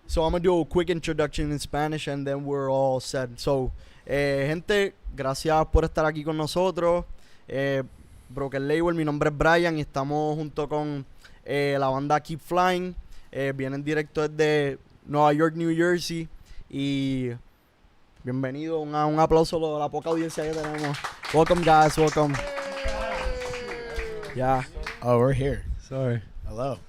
So I'm gonna do a quick introduction in Spanish and then we're all set. So, gente, gracias por estar aquí con nosotros. Broker Label, mi nombre es Brian y estamos junto con la banda Keep Flying. Vienen directo desde Nueva York, New Jersey. Y bienvenido, un aplauso a la poca audiencia que tenemos. Welcome, guys, welcome. Yeah. Oh, we're here. Sorry. Hello.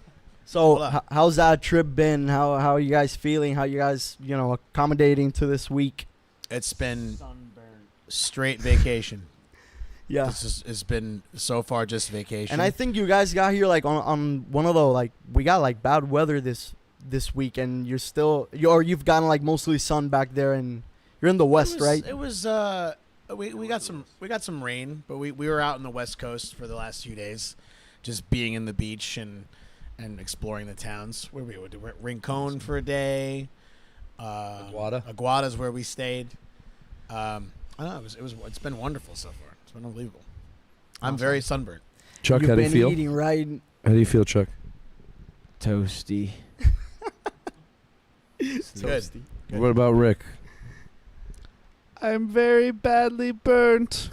So, how's that trip been? How are you guys feeling? How you guys, accommodating to this week? It's been straight vacation. Yeah. It's been so far just vacation. And I think you guys got here like on one of the we got like bad weather this week, and you've gotten like mostly sun back there, and you're in the west, right? It was we got some rain, but we were out on the west coast for the last few days, just being in the beach and exploring the towns. Where we would do Rincon for a day. Aguada's where we stayed. I don't know. It's been wonderful so far. It's been unbelievable. I'm very sunburnt. Chuck, how do you feel? Eating right. How do you feel, Chuck? Toasty. Toasty. What about Rick? I'm very badly burnt.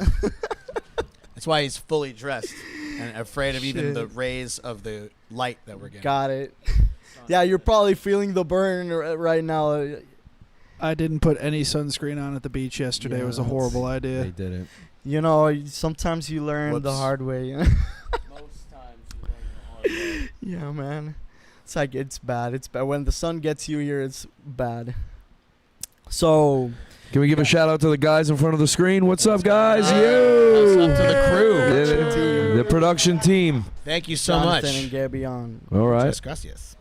That's why he's fully dressed and afraid of even Shit. the rays of the light that we're getting. Got it. Yeah, you're probably feeling the burn right now. I didn't put any sunscreen on at the beach yesterday. Yeah, it was a horrible idea. They didn't. Sometimes you learn the Whoops. hard way. Most times you learn the hard way. Yeah, man. It's like, it's bad. It's bad. When the sun gets you here, it's bad. So, Can we give a shout out to the guys in front of the screen? What's up, guys? What's Yo! up to the crew? The production team. Thank you so Jonathan much. and Gabby on. All right. Muchas gracias.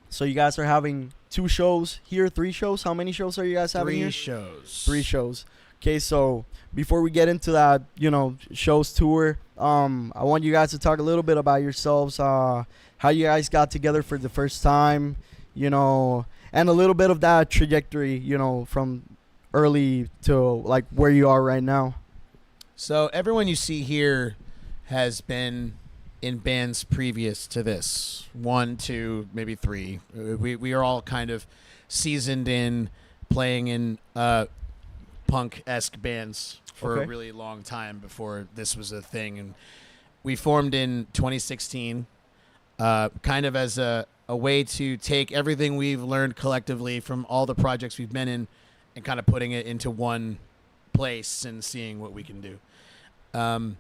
So you guys are having 2 shows here, 3 shows. How many shows are you guys having here? 3 shows. Okay, so before we get into that, shows tour, I want you guys to talk a little bit about yourselves, how you guys got together for the first time, and a little bit of that trajectory, from early to like where you are right now. So everyone you see here has been in bands previous to this. 1, 2, maybe 3. We are all kind of seasoned in playing in punk-esque bands for a really long time before this was a thing. And we formed in 2016 kind of as a way to take everything we've learned collectively from all the projects we've been in and kind of putting it into one place and seeing what we can do. And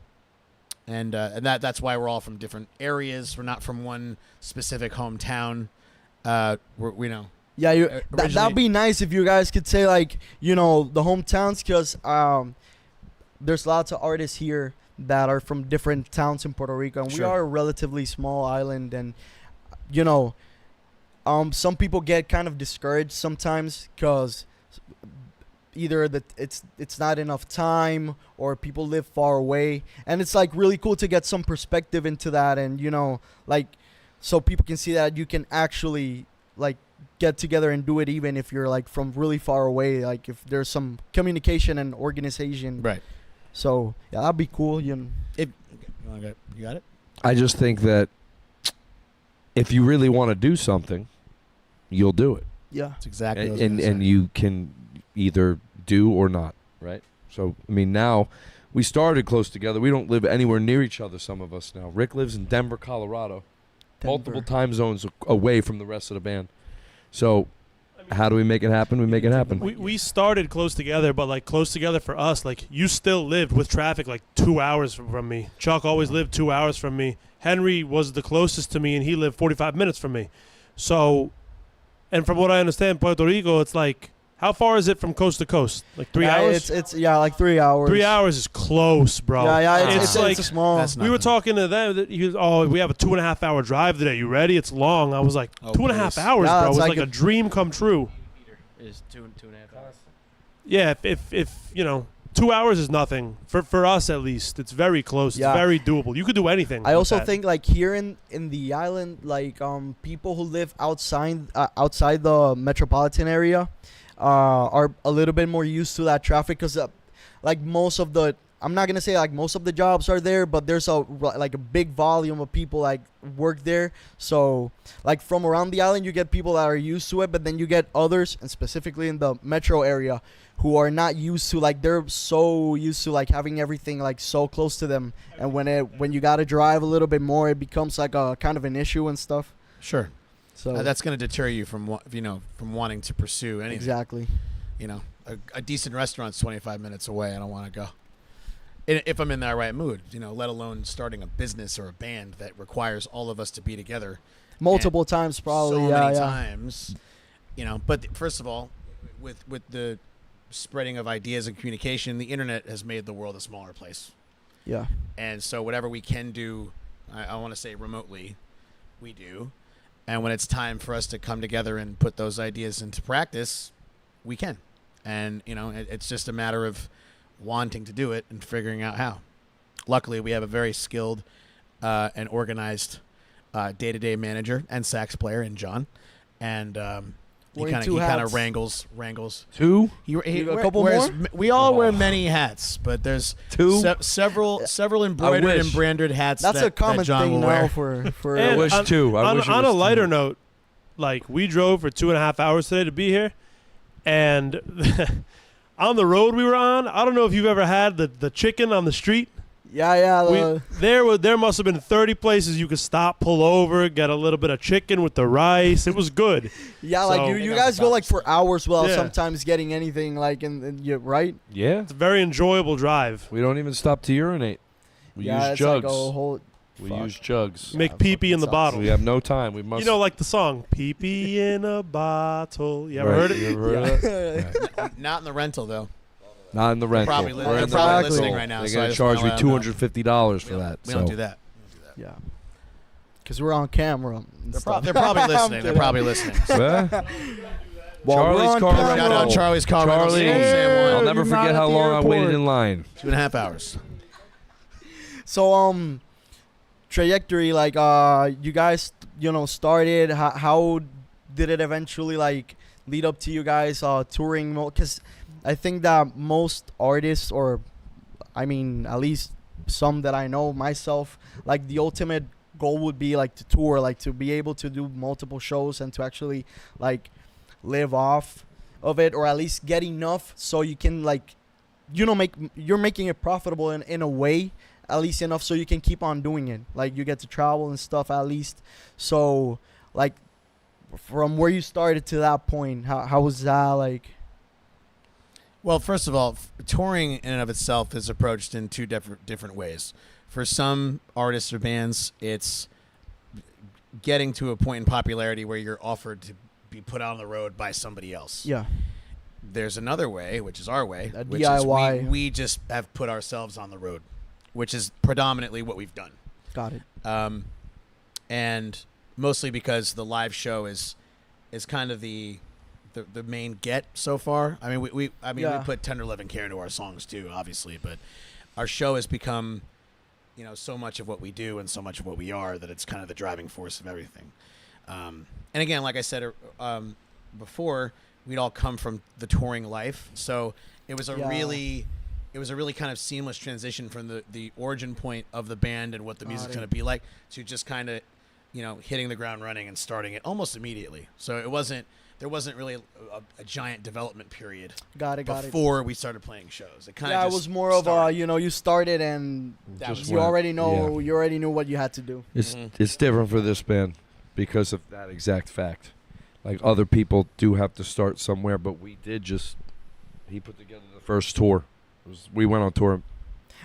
that's why we're all from different areas. We're not from one specific hometown. Yeah, that'd be nice if you guys could say like, the hometowns, because there's lots of artists here that are from different towns in Puerto Rico, and we are a relatively small island, and some people get kind of discouraged sometimes because either that it's not enough time or people live far away, and it's like really cool to get some perspective into that, and so people can see that you can actually like get together and do it even if you're like from really far away, like if there's some communication and organization. Right. So yeah, that'd be cool. You got it? I just think that if you really want to do something, you'll do it. Yeah. That's exactly what I was And gonna say. you can either do or not, right? So, I mean, now we started close together. We don't live anywhere near each other, some of us now. Rick lives in Denver, Colorado. Multiple time zones away from the rest of the band. So how do we make it happen? We make it happen. We started close together, but like close together for us, like you still lived with traffic like 2 hours from me. Chuck always lived 2 hours from me. Henry was the closest to me, and he lived 45 minutes from me. So, and from what I understand, Puerto Rico, it's like, how far is it from coast to coast? Like 3 hours? It's like 3 hours. 3 hours is close, bro. Yeah, it's like small. That's we were talking to them. He was, we have a 2.5 hour drive today. You ready? It's long. I was like, 2.5 hours, Yeah, bro. It it's was like like a dream come true. Is 2.5 hours. Yeah, if 2 hours is nothing for us at least. It's very close. Yeah. It's very doable. You could do anything. I with also that. think like here in the island, like people who live outside the metropolitan area are a little bit more used to that traffic, because like most of the I'm not gonna say like most of the jobs are there, but there's like a big volume of people like work there. So like from around the island, you get people that are used to it, but then you get others, and specifically in the metro area, who are not used to, like, they're so used to like having everything like so close to them, and when you gotta drive a little bit more, it becomes like a kind of an issue and stuff. Sure. So That's going to deter you from from wanting to pursue anything. exactly. You know, a decent restaurant's 25 minutes away. I don't want to go. If I'm in the right mood, let alone starting a business or a band that requires all of us to be together Multiple times probably. so yeah, many yeah. times. But first of all, with the spreading of ideas and communication, the internet has made the world a smaller place. Yeah. And so whatever we can do, I want to say remotely, we do. And when it's time for us to come together and put those ideas into practice, we can. And, it's just a matter of wanting to do it and figuring out how. Luckily, we have a very skilled and organized day-to-day manager and sax player in John. And he Wearing kind two of hats. wrangles. Two? You got a couple more? We all wear many hats, but there's Two? several embroidered wish. and branded hats. That's that, a common that John thing will now wear. for And I wish two. I wish it on was a lighter two. note, like, we drove for 2.5 hours today to be here, and on the road we were on, I don't know if you've ever had the chicken on the street. yeah. There must have been 30 places you could stop, pull over, get a little bit of chicken with the rice. It was good. Yeah, So- like you guys go like for hours without Yeah. sometimes getting anything like in you right? Yeah. It's a very enjoyable drive. We don't even stop to urinate. We yeah, use it's jugs. like a whole we fuck. use jugs. Make pee-pee in the sucks. bottle. We have no time. We must. Like the song, pee-pee in a bottle. You ever Right. heard it? You ever heard of that? Yeah. Not in the rental, though. Not in the rental. Probably We're they're in the probably rental. listening right now. They're so I gonna just charge wanna me let 'em know. $250 for that. We don't do that. yeah. Because we're on camera. and They're, stuff. they're probably I'm listening. They're kidding. probably listening. Well, Well, we're Charlie's on car camera. Shout out Charlie's car. rental, Charlie, Sam I'll One. never You're not forget at how the long I waited airport. in line. 2.5 hours. So trajectory, like you guys started. How did it eventually like lead up to you guys touring? Because I think that most artists, or I mean at least some that I know myself, like the ultimate goal would be like to tour, like to be able to do multiple shows and to actually like live off of it, or at least get enough so you can like you're making it profitable in a way, at least enough so you can keep on doing it. Like you get to travel and stuff at least. So like from where you started to that point, how was that like? Well, first of all, touring in and of itself is approached in two different ways. For some artists or bands, it's getting to a point in popularity where you're offered to be put on the road by somebody else. Yeah. There's another way, which is our way, A which DIY. is we just have put ourselves on the road, which is predominantly what we've done. Got it. And mostly because the live show is kind of the main get so far. I mean, we Yeah. put Tender Love and Care into our songs too, obviously, but our show has become, so much of what we do and so much of what we are that it's kind of the driving force of everything. And again, like I said before, we'd all come from the touring life, so it was a Yeah. really kind of seamless transition from the origin point of the band and what the music's Got it. going to be like to just kind of, hitting the ground running and starting it almost immediately. So there wasn't really a giant development period Got it. before we started playing shows. It kind Yeah, of it was more of you started and That Just was you went- already know yeah. you already knew what you had to do. It's different for this band because of that exact fact. Like other people do have to start somewhere, but we did just. He put together the first tour. We went on tour.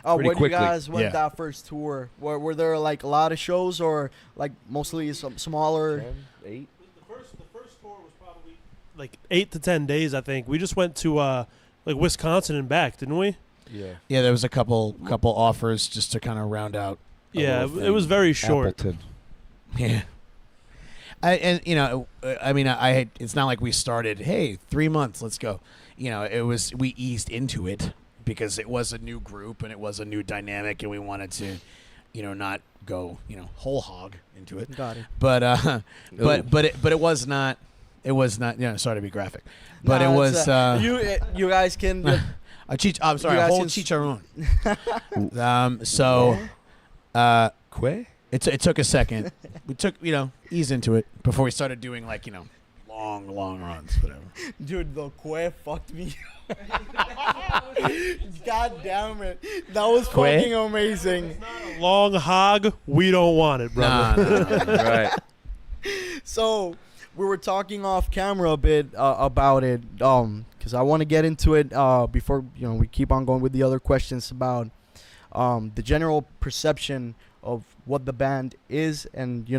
Pretty When quickly. you guys went Yeah. that first tour, were there like a lot of shows or like mostly some smaller? 8. The first tour was probably like 8 to 10 days, I think. We just went to like Wisconsin and back, didn't we? Yeah. Yeah, there was a couple offers just to kind of round out. Yeah, little it was thing. very short. Appleton. Yeah. It's not like we started, hey, 3 months, let's go. We eased into it because it was a new group and it was a new dynamic and we wanted to, not go, whole hog into it. Got it. But it was not, sorry to be graphic, but Nah, it it's, was, you guys can. I'm sorry, You a guys whole can chicharron. So, Que? it took a second. We took, ease into it before we started doing long runs, whatever. Dude, the que fucked me. God damn it. That was Que? fucking amazing. Long hog, we don't want it, brother. Nah. Right. So we were talking off camera a bit about it, because I want to get into it before we keep on going with the other questions about the general perception of what the band is, and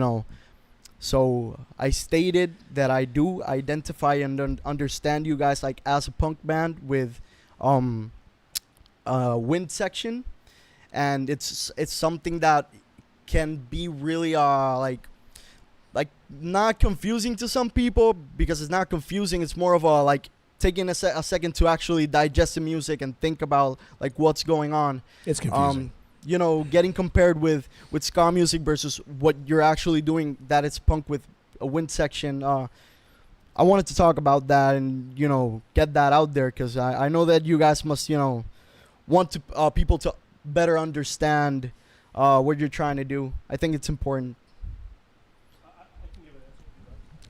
so I stated that I do identify and understand you guys like as a punk band with wind section, and it's something that can be really like not confusing to some people, because it's not confusing. It's more of a like taking a second to actually digest the music and think about like what's going on. It's confusing. Getting compared with ska music versus what you're actually doing, that it's punk with a wind section. I wanted to talk about that and get that out there, because I know that you guys must want to people to better understand what you're trying to do. I think it's important.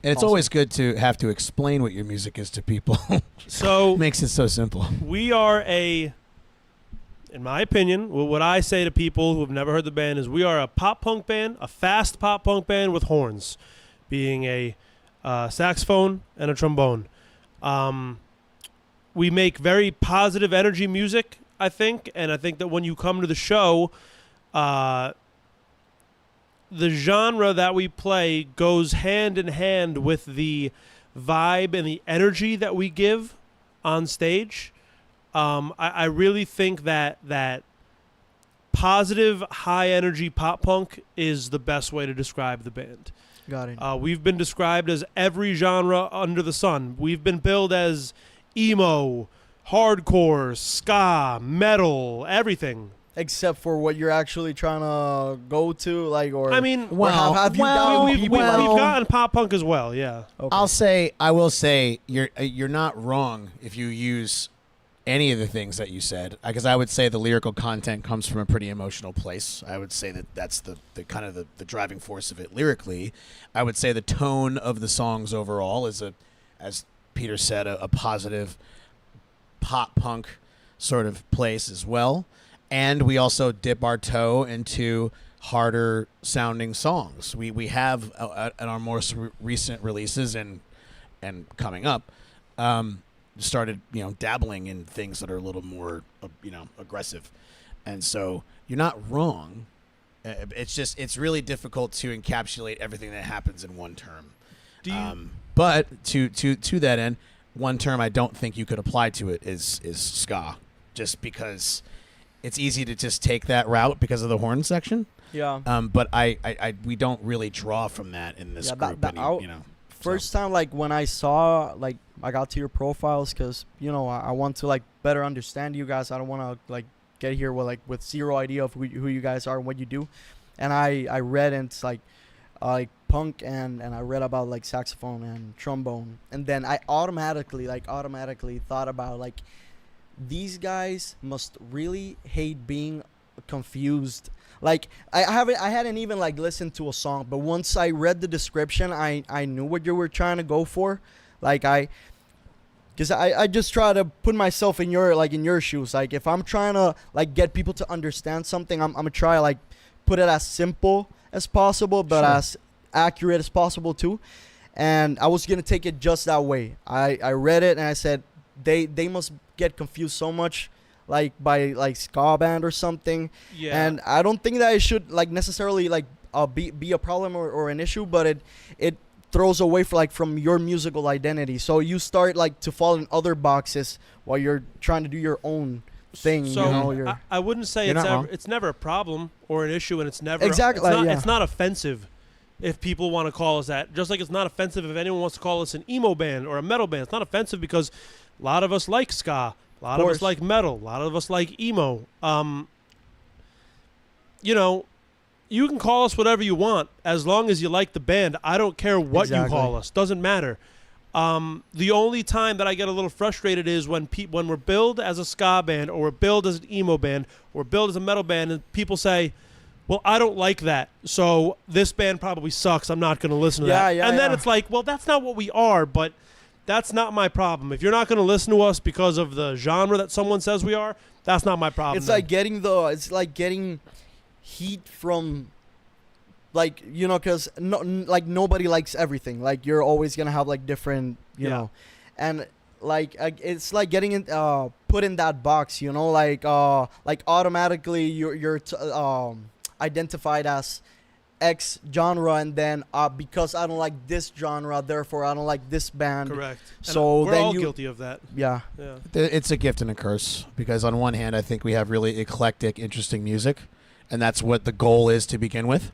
And it's Awesome. always good to have to explain what your music is to people. So Makes it so simple. we are in my opinion, what I say to people who have never heard the band is we are a pop punk band, a fast pop punk band with horns, being a saxophone and a trombone. We make very positive energy music, I think, and I think that when you come to the show, the genre that we play goes hand in hand with the vibe and the energy that we give on stage. I really think that positive, high energy pop punk is the best way to describe the band. Got it. We've been described as every genre under the sun. We've been billed as emo, hardcore, ska, metal, everything. Except for what you're actually trying to go to, like, or I mean, or have you done we've people like- gotten pop punk as well, yeah. Okay. I will say you're not wrong if you use any of the things that you said, because I would say the lyrical content comes from a pretty emotional place. I would say that's the kind of the driving force of it lyrically. I would say the tone of the songs overall is as Peter said, a positive pop punk sort of place as well. And we also dip our toe into harder sounding songs. We have at our most recent releases and coming up, started dabbling in things that are a little more aggressive. And so you're not wrong. It's really difficult to encapsulate everything that happens in one term. But to that end, one term I don't think you could apply to it is ska, just because it's easy to just take that route because of the horn section. Yeah. But we don't really draw from that in this group. First time, like, when I saw, like, I got to your profiles, because I want to, like, better understand you guys. I don't want to, like, get here with zero idea of who you guys are and what you do. And I read, and it's like punk, and I read about like saxophone and trombone, and then I automatically thought about, like, these guys must really hate being confused. Like, I hadn't even like listened to a song, but once I read the description, I knew what you were trying to go for. Like, because I just try to put myself in your shoes. Like, if I'm trying to like get people to understand something, I'm gonna try like put it as simple as possible, but as accurate as possible too. And I was gonna take it just that way. I read it and I said they must get confused so much, like, by like ska band or something. Yeah. And I don't think that it should like necessarily like be a problem or an issue, but it throws away from your musical identity. So you start like to fall in other boxes while you're trying to do your own thing. So I wouldn't say it's never a problem or an issue, and it's never it's not offensive if people want to call us that. Just like it's not offensive if anyone wants to call us an emo band or a metal band. It's not offensive because a lot of us like ska, a lot of us like metal, a lot of us like emo. You can call us whatever you want as long as you like the band. I don't care what you call us. Doesn't matter. The only time that I get a little frustrated is when we're billed as a ska band, or we're billed as an emo band, or we're billed as a metal band, and people say, well, I don't like that, so this band probably sucks. I'm not going to listen to that. And then it's like, well, that's not what we are, but that's not my problem. If you're not going to listen to us because of the genre that someone says we are, that's not my problem. It's like getting heat from, like, you know, because like nobody likes everything. Like, you're always gonna have like different, you know, and like it's like getting put in that box, you know, like automatically you're identified as X genre, and then because I don't like this genre, therefore I don't like this band. Correct. So and we're then all guilty of that. Yeah. It's a gift and a curse, because on one hand, I think we have really eclectic, interesting music, and that's what the goal is to begin with.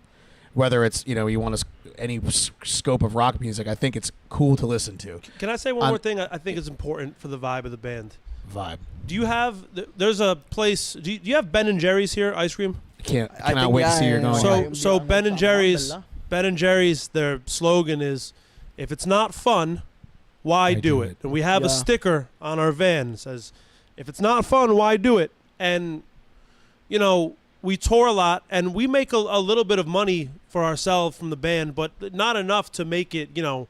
Whether it's, you know, you want any scope of rock music, I think it's cool to listen to. Can I say one more thing I think is important for the vibe of the band? Vibe. Do you have, there's a place, do you have Ben & Jerry's here, ice cream? Cannot wait to see you're going. So Ben & Jerry's, their slogan is, if it's not fun, why do it? And we have a sticker on our van that says, if it's not fun, why do it? And, you know, we tour a lot, and we make a little bit of money for ourselves from the band, but not enough to make it, you know,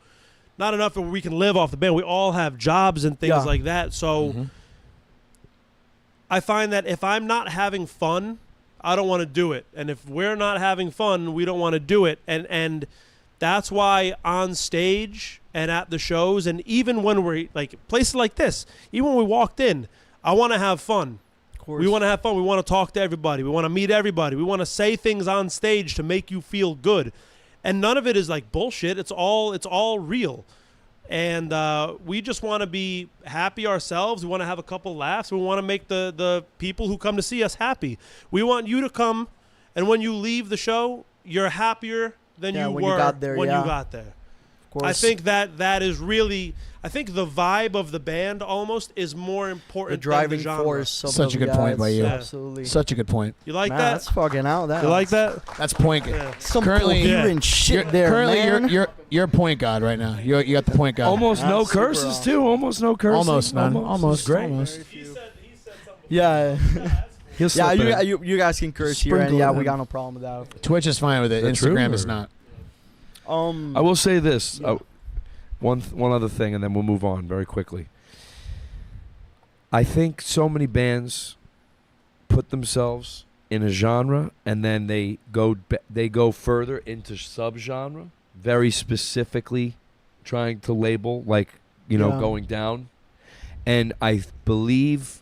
not enough that we can live off the band. We all have jobs and things like that. So I find that if I'm not having fun, I don't want to do it. And if we're not having fun, we don't want to do it. And that's why on stage and at the shows, and even when we're like places like this, even when we walked in, I want to have fun. We want to have fun. We want to talk to everybody. We want to meet everybody. We want to say things on stage to make you feel good. And none of it is like bullshit. It's all real. And we just want to be happy ourselves. We want to have a couple laughs. We want to make the people who come to see us happy. We want you to come, and when you leave the show, you're happier than you were when you got there. Of course. I think that is really, I think the vibe of the band almost is more important than the genre. Force. Such a good point by you. Absolutely. Such a good point. You like that? That's fucking out. That. You like that? That's point. Yeah. Some coherent shit there, man. You're point god right now. You got the point god. Almost no curses awesome. too. Almost no curses. Almost none. Almost great. Almost. He said something. Yeah. He'll slip it in. you guys can curse here, and we got no problem with that. Twitch is fine with it. Is that Instagram true, is or- not. I will say this. One other thing, and then we'll move on very quickly. I think so many bands put themselves in a genre, and then they go further into subgenre, very specifically trying to label, like, you know, going down. And I believe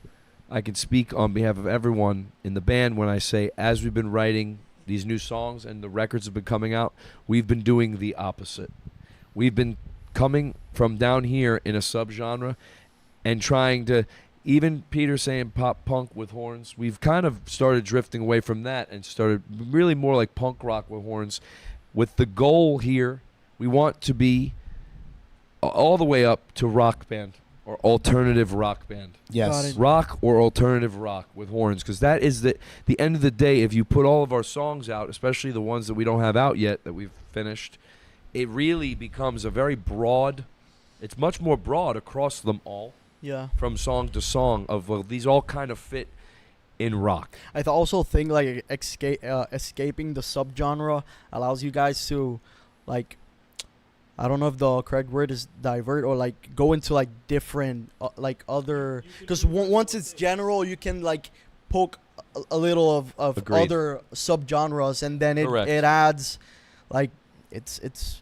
I can speak on behalf of everyone in the band when I say, as we've been writing these new songs and the records have been coming out, we've been doing the opposite. We've been coming from down here in a subgenre and trying to, even Peter saying pop punk with horns, we've kind of started drifting away from that and started really more like punk rock with horns, with the goal here, we want to be all the way up to rock band or alternative rock band. Yes. Rock or alternative rock with horns, because that is the end of the day. If you put all of our songs out, especially the ones that we don't have out yet that we've finished, it really becomes a very broad, it's much more broad across them all. Yeah. From song to song of, well, these all kind of fit in rock. I also think like escaping the subgenre allows you guys to, like, I don't know if the correct word is divert, or like go into like different like other, because once it's general, you can like poke a little of other subgenres, and then it adds, like, it's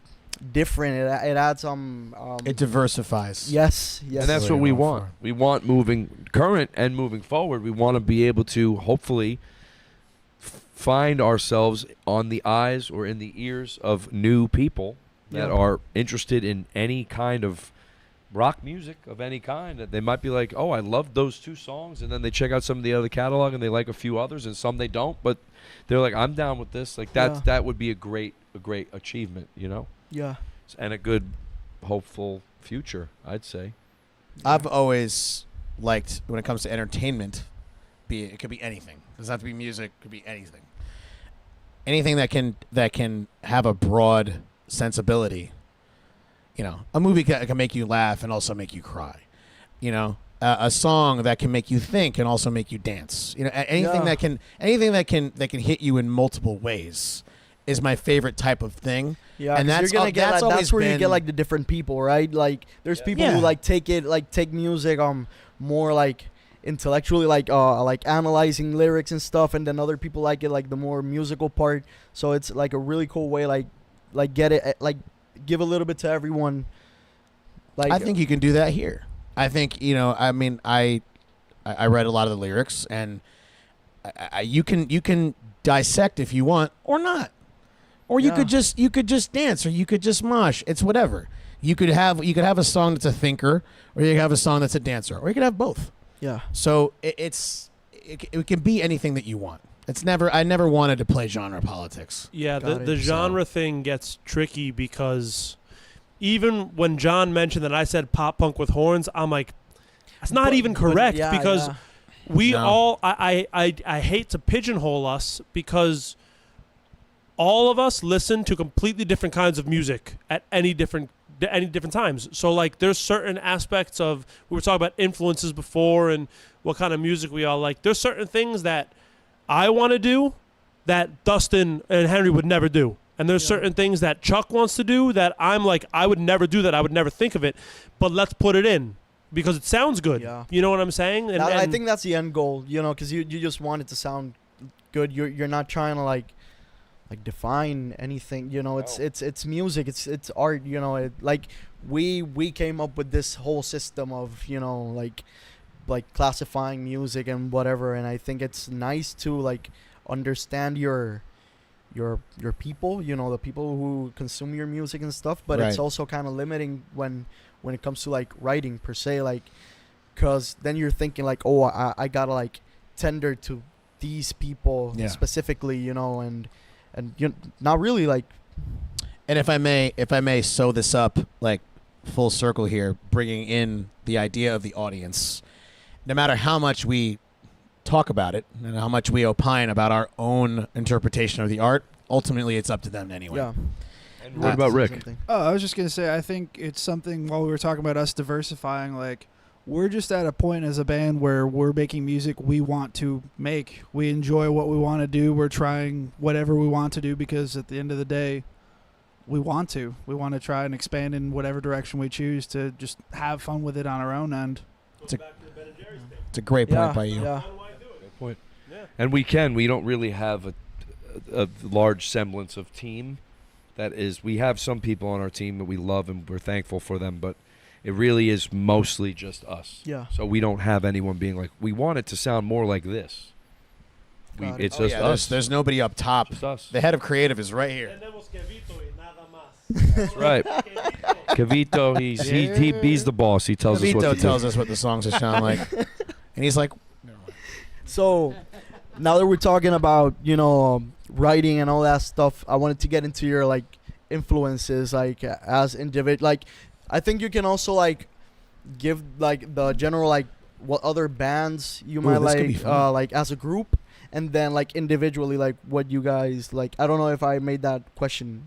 different. It adds it diversifies. Yes. And that's what we want. We want, moving current and moving forward, we want to be able to hopefully find ourselves on the eyes or in the ears of new people that are interested in any kind of rock music of any kind. That they might be like, oh, I love those two songs, and then they check out some of the other catalog and they like a few others, and some they don't, but they're like, I'm down with this. Like that would be a great achievement, you know? Yeah. And a good, hopeful future, I'd say. I've always liked, when it comes to entertainment, it could be anything. It doesn't have to be music. It could be anything. Anything that can have a broad sensibility you know, a movie can make you laugh and also make you cry. You know, a song that can make you think and also make you dance. You know, anything that can hit you in multiple ways is my favorite type of thing. Yeah, and you're gonna get that's like, always that's where you been- get like the different people, right? Like there's people who like take music more like intellectually, like analyzing lyrics and stuff, and then other people like it like the more musical part. So it's like a really cool way like get it like give a little bit to everyone. Like I think you can do that here. I think, you know, I mean, I read a lot of the lyrics, and you can dissect if you want or not, or you could just dance, or you could just mosh. It's whatever. You could have a song that's a thinker, or you could have a song that's a dancer, or you could have both. Yeah. So it can be anything that you want. I never wanted to play genre politics. Yeah, Got the it. genre thing gets tricky because even when John mentioned that I said pop punk with horns, I'm like, that's not even correct because we all I hate to pigeonhole us because all of us listen to completely different kinds of music at any different times. So like there's certain aspects of, we were talking about influences before and what kind of music we all like. There's certain things that I want to do that Dustin and Henry would never do. And there's certain things that Chuck wants to do that I'm like, I would never do that. I would never think of it. But let's put it in because it sounds good. Yeah. You know what I'm saying? And I think that's the end goal, you know, because you just want it to sound good. You're not trying to like define anything, you know. It's music, it's art, you know. Like we came up with this whole system of, you know, like classifying music and whatever, and I think it's nice to like understand your people, you know, the people who consume your music and stuff, but it's also kind of limiting when it comes to like writing per se, like, because then you're thinking like, oh, I gotta like tender to these people specifically, you know, and you not really like. And if I may sew this up like full circle here, bringing in the idea of the audience, no matter how much we talk about it and how much we opine about our own interpretation of the art, ultimately it's up to them anyway. Yeah. And what about Rick? Oh, I was just going to say, I think it's something, while we were talking about us diversifying, like, we're just at a point as a band where we're making music we want to make. We enjoy what we want to do. We're trying whatever we want to do because at the end of the day, we want to. We want to try and expand in whatever direction we choose to just have fun with it on our own end. It's a great point by you. Yeah. Great point. And we don't really have a large semblance of team. That is, we have some people on our team that we love and we're thankful for them, but it really is mostly just us. Yeah. So we don't have anyone being like, we want it to sound more like this. Got It's it. just us. There's nobody up top. Just us. The head of creative is right here. That's right. Kavito, he's the boss. He tells us what Vito to tells do. us what the songs should sound like, and he's like, So now that we're talking about, you know, writing and all that stuff, I wanted to get into your like influences, like as individual. Like, I think you can also like give like the general like what other bands you might this could be like, fun. like as a group, and then like individually like what you guys like. I don't know if I made that question.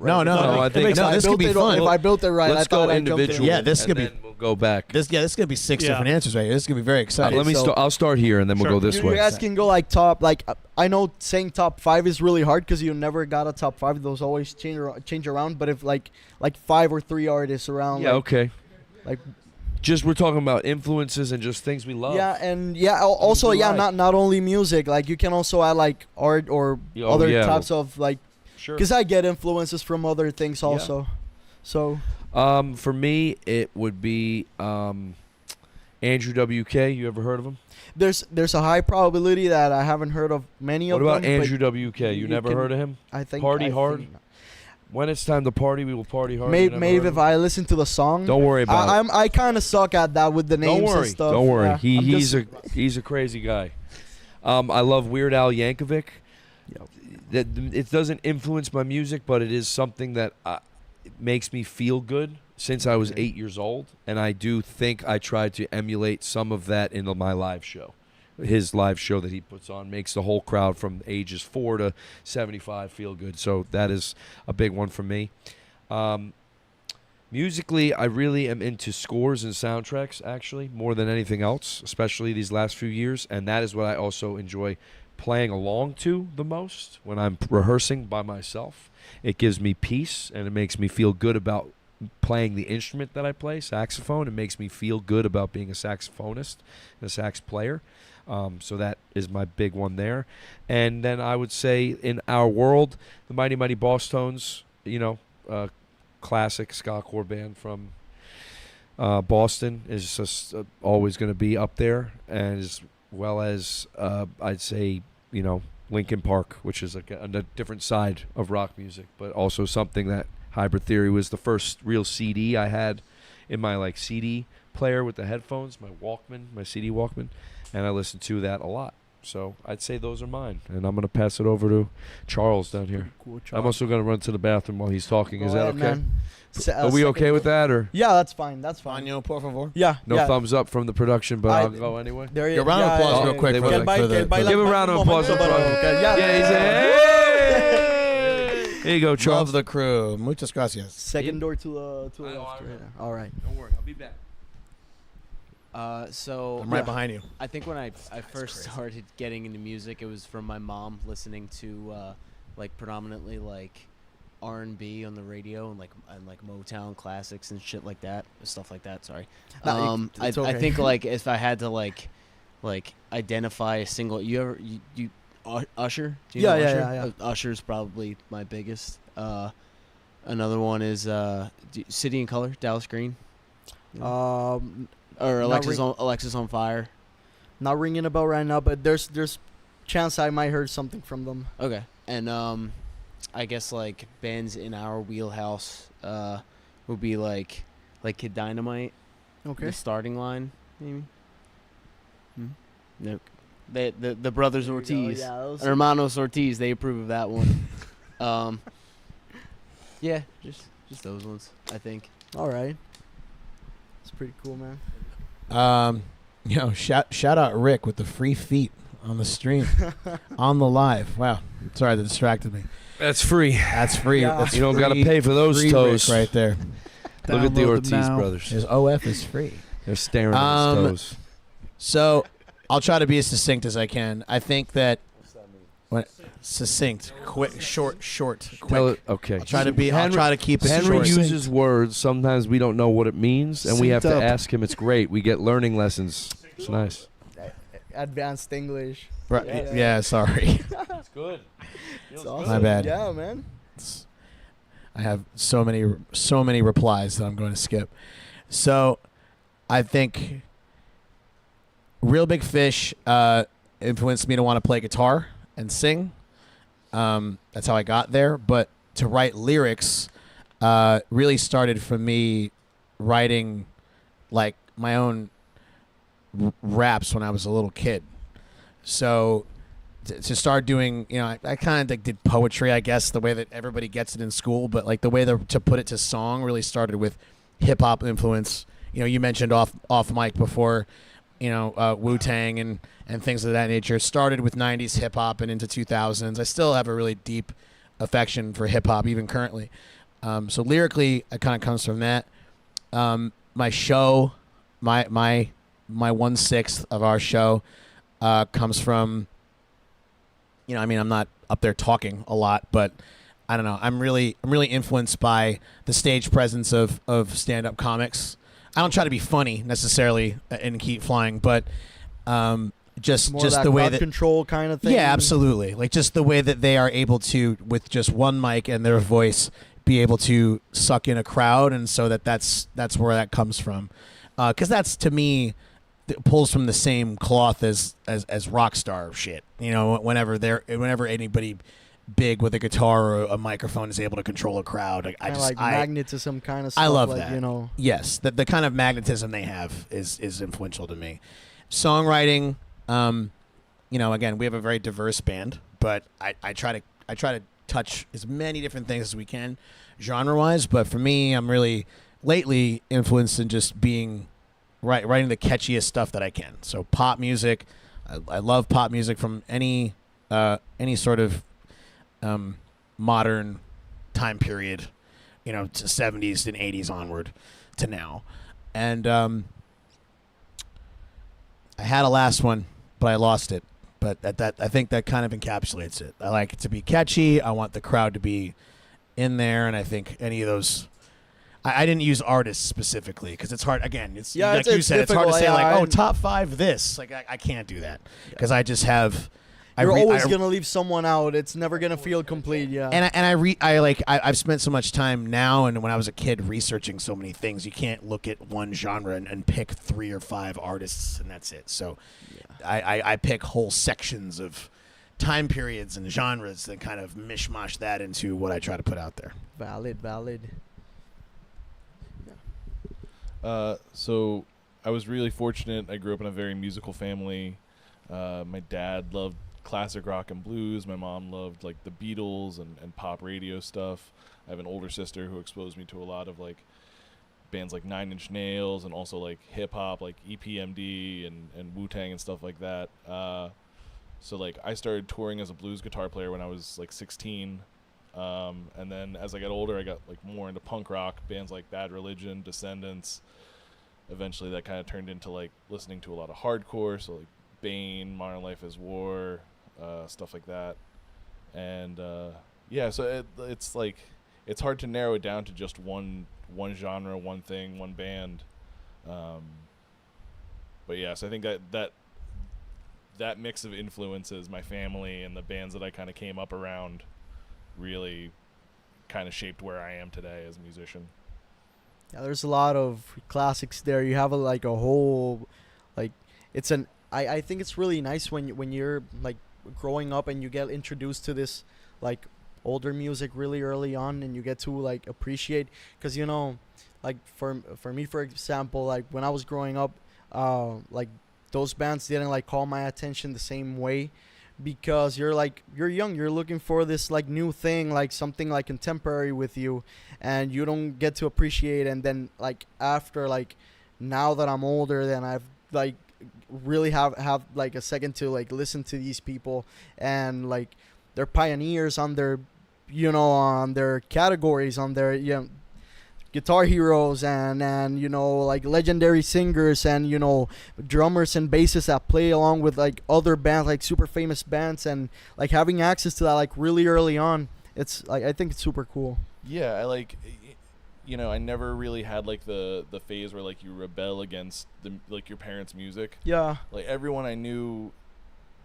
no, I think this could be fun. If I built it right, Let's I thought go I jumped in. individual. Yeah, this and could be- then we'll go back. this is gonna be six Yeah. different answers right here. This is gonna be very exciting. Let me so- I'll start here and then we'll Sure. go this You way. guys can go like top. Like I know saying top 5 is really hard because you never got a top 5. Those always change around. But if like 5 or 3 artists around, Yeah, like, okay. like Just we're talking about influences and just things we love. yeah, and yeah, also we yeah, like. not only music. Like you can also add like art or Oh, other yeah. types of like. Sure. Because I get influences from other things also. So For me, it would be Andrew WK. You ever heard of him? there's a high probability that I haven't heard of many What of about them. but Andrew WK? You never can- heard of him? I think Party I Hard? think- When it's time to party, we will party hard. You Maybe never maybe heard if of I listen to the song. him? Don't worry about it. I kind of suck at that with the names Don't worry. and stuff. Don't worry. Yeah, I'm He's a crazy guy. I love Weird Al Yankovic. Yep. That it doesn't influence my music, but it is something that it makes me feel good since I was 8 years old, and I do think I tried to emulate some of that into my live show. His live show that he puts on makes the whole crowd from ages 4 to 75 feel good. So that is a big one for me. Musically, I really am into scores and soundtracks, actually, more than anything else, especially these last few years. And that is what I also enjoy playing along to the most when I'm rehearsing by myself. It gives me peace, and it makes me feel good about playing the instrument that I play, saxophone. It makes me feel good about being a saxophonist and a sax player. So that is my big one there. And then I would say in our world, the Mighty Mighty Boss Tones, classic ska core band from Boston, is just always going to be up there, as well as I'd say, Linkin Park, which is a different side of rock music, but also something that Hybrid Theory was the first real CD I had in my CD player with the headphones, my Walkman, my CD Walkman, and I listened to that a lot. So I'd say those are mine, and I'm going to pass it over to Charles down here. Cool, I'm also going to run to the bathroom while he's talking. Is that okay? Man. Are we okay with that, or? Yeah, that's fine. That's fine. Baño, por favor. Yeah. No yeah. thumbs up from the production, but I'll go anyway. There you Give a round of applause real quick they for will. the, for the, for the Give a round of applause for Yeah, he's hey! Here you go, Charles. Love the crew. Muchas gracias. Second door to the I know, left. I know. All right. Don't worry, I'll be back. So I'm right behind you. I think when I first started getting into music, it was from my mom listening to predominantly R&B on the radio and Motown classics and shit like that, stuff like that. Sorry. It's okay. I think if I had to identify a single, you Usher? Do you know Usher? Yeah. Usher's probably my biggest. Another one is City and Color, Dallas Green. Or Alexis on Fire. Not ringing a bell right now, but there's chance I might heard something from them. Okay. And I guess bands in our wheelhouse would be like Kid Dynamite. Okay. The Starting Line, maybe. No. The brothers There you go. Ortiz. Yeah, those- Hermanos Ortiz, they approve of that one. Yeah, just those ones, I think. All right. It's pretty cool, man. Shout out Rick with the free feet on the stream, on the live. Wow, sorry that distracted me. That's free. That's free. Yeah. That's You don't free- got to pay for those free toes. Rick right there. Look at the Download Ortiz them now. brothers. His OF is free. They're staring at his toes. So I'll try to be as succinct as I can. I think that succinct, quick, short, quick. Okay. I'll try to be. I'll try to keep it Henry short. uses words. Sometimes we don't know what it means, and we have Synced to up. ask him. It's great. We get learning lessons. It's nice. Advanced English. Right, Yeah. yeah, sorry. It's good. It's awesome. My bad. Yeah, man. I have so many replies that I'm going to skip. So, I think Real Big Fish influenced me to want to play guitar and sing. That's how I got there. But to write lyrics really started from me writing my own raps when I was a little kid. So to start doing, I kind of did poetry, I guess, the way that everybody gets it in school, but the way to put it to song really started with hip hop influence. You mentioned off mic before, Wu-Tang and things of that nature. Started with 90s hip hop and into 2000s. I still have a really deep affection for hip hop even currently. So lyrically, it kind of comes from that. My show, my 1/6 of our show comes from, I'm not up there talking a lot, but I don't know. I'm really influenced by the stage presence of stand-up comics. I don't try to be funny necessarily and keep flying, but just More the way crowd that control kind of thing. yeah, absolutely. Just the way that they are able to, with just one mic and their voice, be able to suck in a crowd, and so that's where that comes from. Because that's, to me, pulls from the same cloth as rock star shit. Whenever anybody big with a guitar or a microphone is able to control a crowd, I just magnetism kind of stuff. I love like, that. Yes, the kind of magnetism they have is influential to me. Songwriting, again, we have a very diverse band, but I try to touch as many different things as we can, genre-wise. But for me, I'm really lately influenced in just being writing the catchiest stuff that I can. So pop music, I love pop music from any sort of modern time period. to 70s and 80s onward to now. And I had a last one, but I lost it. But I think that kind of encapsulates it. I like it to be catchy. I want the crowd to be in there, and I think any of those. I didn't use artists specifically because it's hard. Again, it's like you said, it's hard to say top 5 this. Like I can't do that because I just have. You're always gonna leave someone out. It's never gonna feel complete. Yeah. I've spent so much time now, and when I was a kid researching so many things, you can't look at one genre and pick 3 or 5 artists and that's it. So, I pick whole sections of time periods and genres that kind of mishmash that into what I try to put out there. Valid. So I was really fortunate. I grew up in a very musical family. My dad loved classic rock and blues. My mom loved like the Beatles and pop radio stuff. I have an older sister who exposed me to a lot of like bands like 9 Inch Nails and also like hip hop like EPMD and Wu-Tang and stuff like that. So like I started touring as a blues guitar player when I was like 16. And then as I got older, I got like more into punk rock, bands like Bad Religion, Descendants. Eventually that kind of turned into like listening to a lot of hardcore, so like Bane, Modern Life is War, stuff like that. And so it's like it's hard to narrow it down to just one genre, one thing, one band. But yeah, so I think that mix of influences, my family and the bands that I kind of came up around, really kind of shaped where I am today as a musician. Yeah, there's a lot of classics there. You have a whole, like, it's an. I think it's really nice when you're like growing up and you get introduced to this like older music really early on, and you get to like appreciate, because like for me, for example, like when I was growing up, like those bands didn't like call my attention the same way, because you're young, you're looking for this like new thing, like something like contemporary with you, and you don't get to appreciate. And then like after, like now that I'm older, then I've like really have like a second to like listen to these people, and like they're pioneers on their on their categories, on their guitar heroes, and like legendary singers, and drummers and bassists that play along with like other bands, like super famous bands, and like having access to that like really early on, it's like I think it's super cool. Yeah, I like I never really had like the phase where like you rebel against your parents' music. Yeah, like everyone I knew,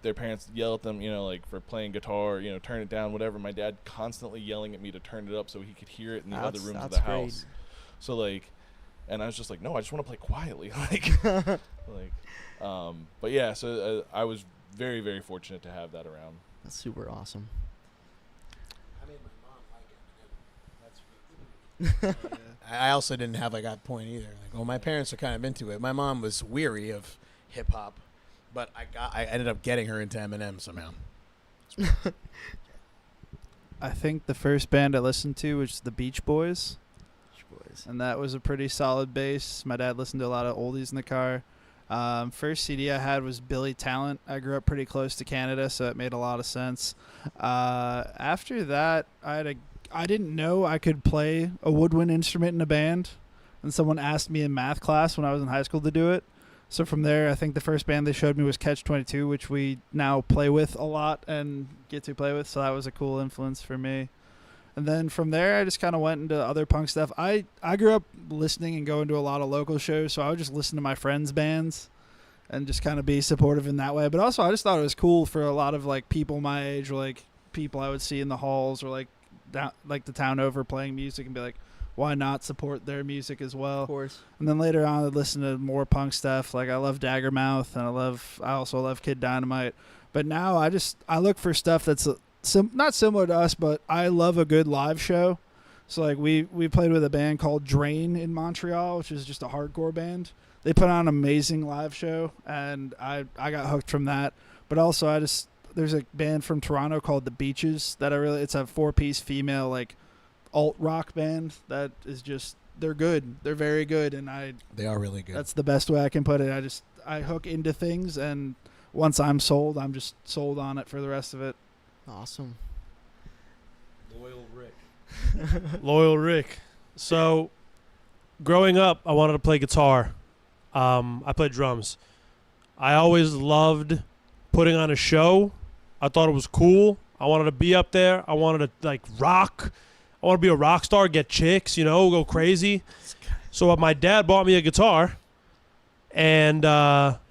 their parents yell at them, like for playing guitar, turn it down, whatever. My dad constantly yelling at me to turn it up so he could hear it in the other rooms of the house. So like, and I was just like, no, I just want to play quietly, but yeah. So I was very, very fortunate to have that around. That's super awesome. I made my mom like it. That's I also didn't have like that point either. Like, my parents are kind of into it. My mom was weary of hip hop, but I ended up getting her into Eminem somehow. I think the first band I listened to was the Beach Boys. And that was a pretty solid bass. My dad listened to a lot of oldies in the car. First CD I had was Billy Talent. I grew up pretty close to Canada, so it made a lot of sense. After that, I didn't know I could play a woodwind instrument in a band, and someone asked me in math class when I was in high school to do it. So from there, I think the first band they showed me was Catch-22, which we now play with a lot and get to play with. So that was a cool influence for me. And then from there, I just kind of went into other punk stuff. I grew up listening and going to a lot of local shows, so I would just listen to my friends' bands and just kind of be supportive in that way. But also, I just thought it was cool for a lot of like people my age, or like people I would see in the halls, or like the town over playing music, and be like, why not support their music as well? Of course. And then later on, I'd listen to more punk stuff. Like I love Daggermouth, and I also love Kid Dynamite. But now I look for stuff that's not similar to us, but I love a good live show. So like we played with a band called Drain in Montreal, which is just a hardcore band. They put on an amazing live show, and I got hooked from that. But also there's a band from Toronto called The Beaches that it's a 4-piece female like alt rock band that is just, they're good. They're very good, and they are really good. That's the best way I can put it. I hook into things, and once I'm sold, I'm just sold on it for the rest of it. Awesome. Loyal Rick. Loyal Rick. So, growing up, I wanted to play guitar. I played drums. I always loved putting on a show. I thought it was cool. I wanted to be up there. I wanted to like rock. I want to be a rock star, get chicks, go crazy. So my dad bought me a guitar, and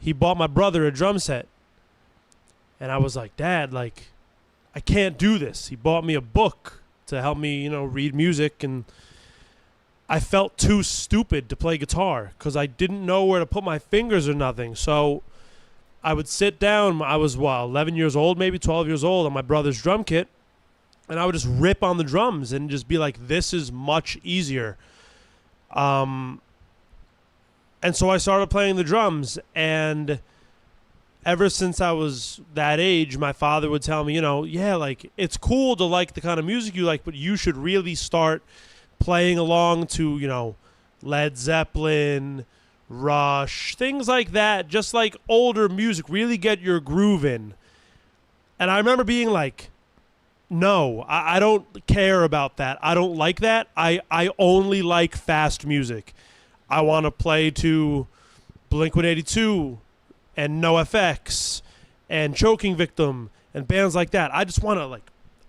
he bought my brother a drum set. And I was like, Dad, like, I can't do this. He bought me a book to help me, read music, and I felt too stupid to play guitar because I didn't know where to put my fingers or nothing. So I would sit down. I was, 11 years old, maybe 12 years old, on my brother's drum kit, and I would just rip on the drums and just be like, this is much easier. And so I started playing the drums, and ever since I was that age, my father would tell me, like, it's cool to like the kind of music you like, but you should really start playing along to, Led Zeppelin, Rush, things like that, just like older music, really get your groove in. And I remember being like, no, I don't care about that. I don't like that. I only like fast music. I want to play to Blink-182 and NoFX and Choking Victim and bands like that. I just want to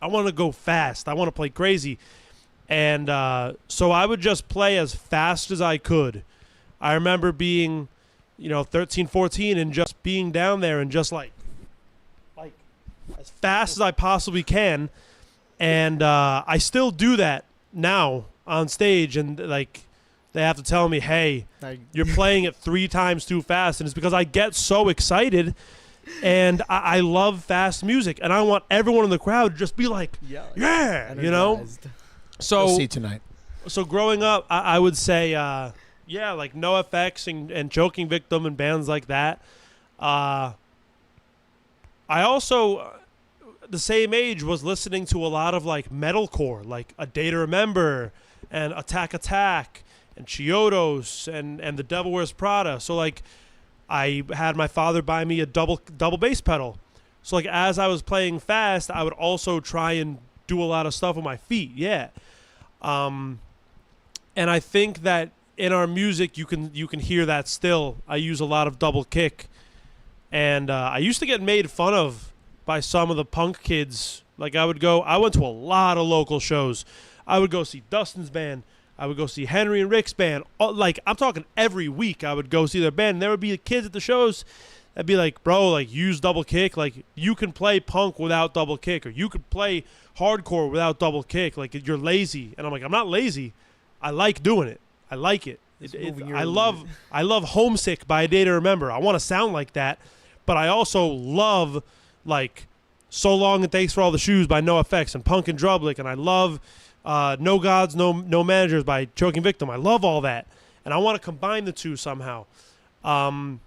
I want to go fast. I want to play crazy. And so I would just play as fast as I could. I remember being, 13, 14 and just being down there and just like as fast as I possibly can. And I still do that now on stage, and they have to tell me, hey, you're playing it 3 times too fast. And it's because I get so excited, and I love fast music, and I want everyone in the crowd to just be like, yeah, energized. We'll So see tonight. So growing up, I would say, like NoFX and Choking Victim and bands like that. I also, the same age, was listening to a lot of like metalcore, like A Day to Remember and Attack and Chiodos and The Devil Wears Prada. So like I had my father buy me a double bass pedal. So like as I was playing fast, I would also try and do a lot of stuff with my feet. Yeah. And I think that in our music you can hear that still. I use a lot of double kick. And I used to get made fun of by some of the punk kids. Like I went to a lot of local shows. I would go see Dustin's band. I would go see Henry and Rick's band. Like I'm talking every week I would go see their band. And there would be kids at the shows that'd be like, bro, like use double kick. Like you can play punk without double kick, or you could play hardcore without double kick. Like you're lazy. And I'm like, I'm not lazy. I like doing it. I like it. I love Homesick by A Day to Remember. I want to sound like that. But I also love like So Long and Thanks for All the Shoes by NoFX and Punk and Drublick, and I love No Gods, No Managers by Choking Victim. I love all that, and I want to combine the two somehow. And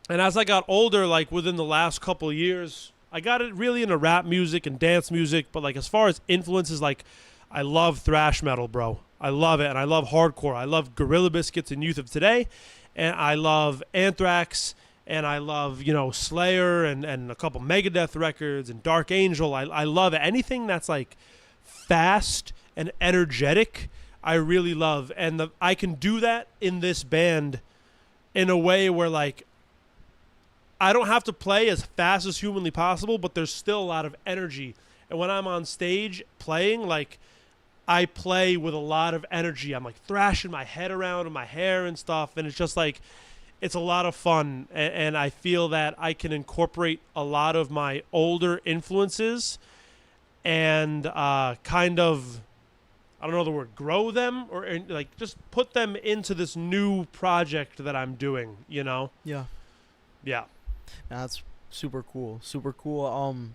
as I got older, like within the last couple of years, I got it really into rap music and dance music. But like as far as influences, like I love thrash metal, bro. I love it, and I love hardcore. I love Gorilla Biscuits and Youth of Today, and I love Anthrax. And I love, Slayer and a couple Megadeth records and Dark Angel. I love it. Anything that's like fast and energetic, I really love. And I can do that in this band in a way where like I don't have to play as fast as humanly possible, but there's still a lot of energy. And when I'm on stage playing, like I play with a lot of energy. I'm like thrashing my head around and my hair and stuff. And it's just like, it's a lot of fun, and I feel that I can incorporate a lot of my older influences and kind of, I don't know the word, grow them or like just put them into this new project that I'm doing, Yeah. Yeah. That's super cool. Super cool.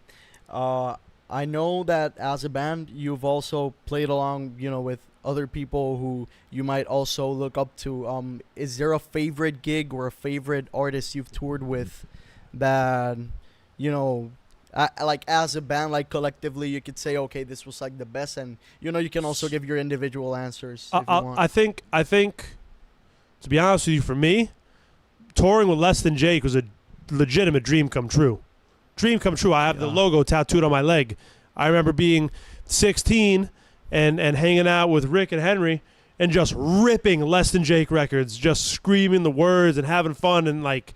I know that as a band, you've also played along, with other people who you might also look up to. Is there a favorite gig or a favorite artist you've toured with that, like as a band, like collectively, you could say, okay, this was like the best, and you can also give your individual answers if you want. I think, to be honest with you, for me, touring with Less Than Jake was a legitimate dream come true. I have the logo tattooed on my leg. I remember being 16 and hanging out with Rick and Henry and just ripping Less Than Jake records, just screaming the words and having fun. And like,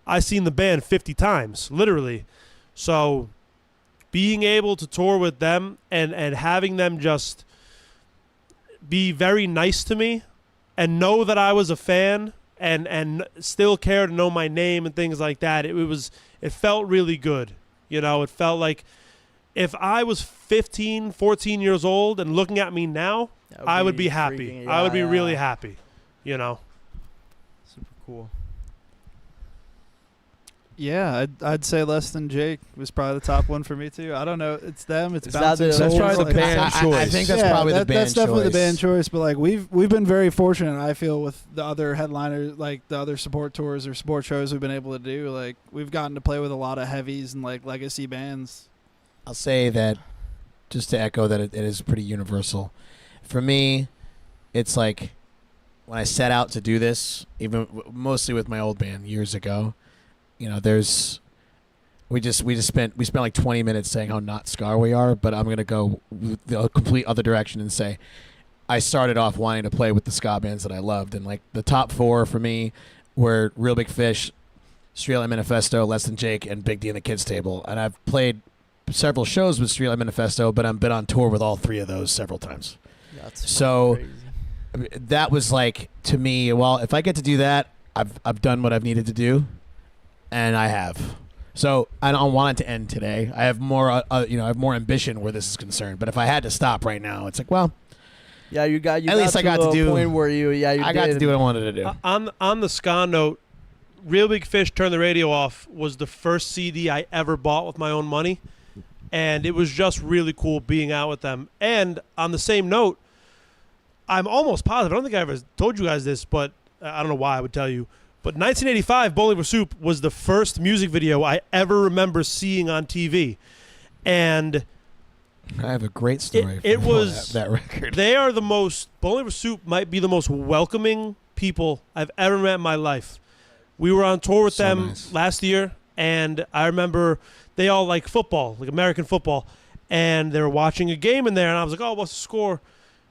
I seen the band 50 times, literally. So being able to tour with them and having them just be very nice to me and know that I was a fan and still care to know my name and things like that, it felt really good. You know, it felt like if I was 15, 14 years old and looking at me now, I would be happy. I would be really happy, you know. Super cool. Yeah, I'd say Less Than Jake was probably the top one for me too. I don't know, it's them. It's Is that Bouncing the- Souls. that's probably the Like, band I think that's probably the band That's definitely choice. the band choice. But like we've been very fortunate, I feel, with the other headliners, like the other support tours or support shows we've been able to do. Like we've gotten to play with a lot of heavies and like legacy bands. I'll say that, just to echo that it is pretty universal. For me, it's like when I set out to do this, even mostly with my old band years ago, you know, we spent like 20 minutes saying how not Scar we are, but I'm gonna go the complete other direction and say I started off wanting to play with the ska bands that I loved, and like the top 4 for me were Real Big Fish, Streetlight Manifesto, Less Than Jake, and Big D and the Kids Table. And I've played several shows with Streetlight Manifesto, but I've been on tour with all 3 of those several times. That's So crazy. I mean, that was like, to me, well, if I get to do that, I've done what I've needed to do, and I have. So I don't want it to end today. I have more, I have more ambition where this is concerned. But if I had to stop right now, it's like, well, Yeah, you got. At least I got to the do- point where I got to do what I wanted to do. On the ska note, Real Big Fish, Turn the Radio Off was the first CD I ever bought with my own money, and it was just really cool being out with them. And on the same note, I'm almost positive, I don't think I ever told you guys this, but I don't know why I would tell you, but 1985 Bowling for Soup was the first music video I ever remember seeing on TV. And I have a great story. It for was that record. They are the most, Bowling for Soup might be the most welcoming people I've ever met in my life. We were on tour with So them nice. last year, and I remember they all like football, like American football, and they were watching a game in there, and I was like, oh, what's the score?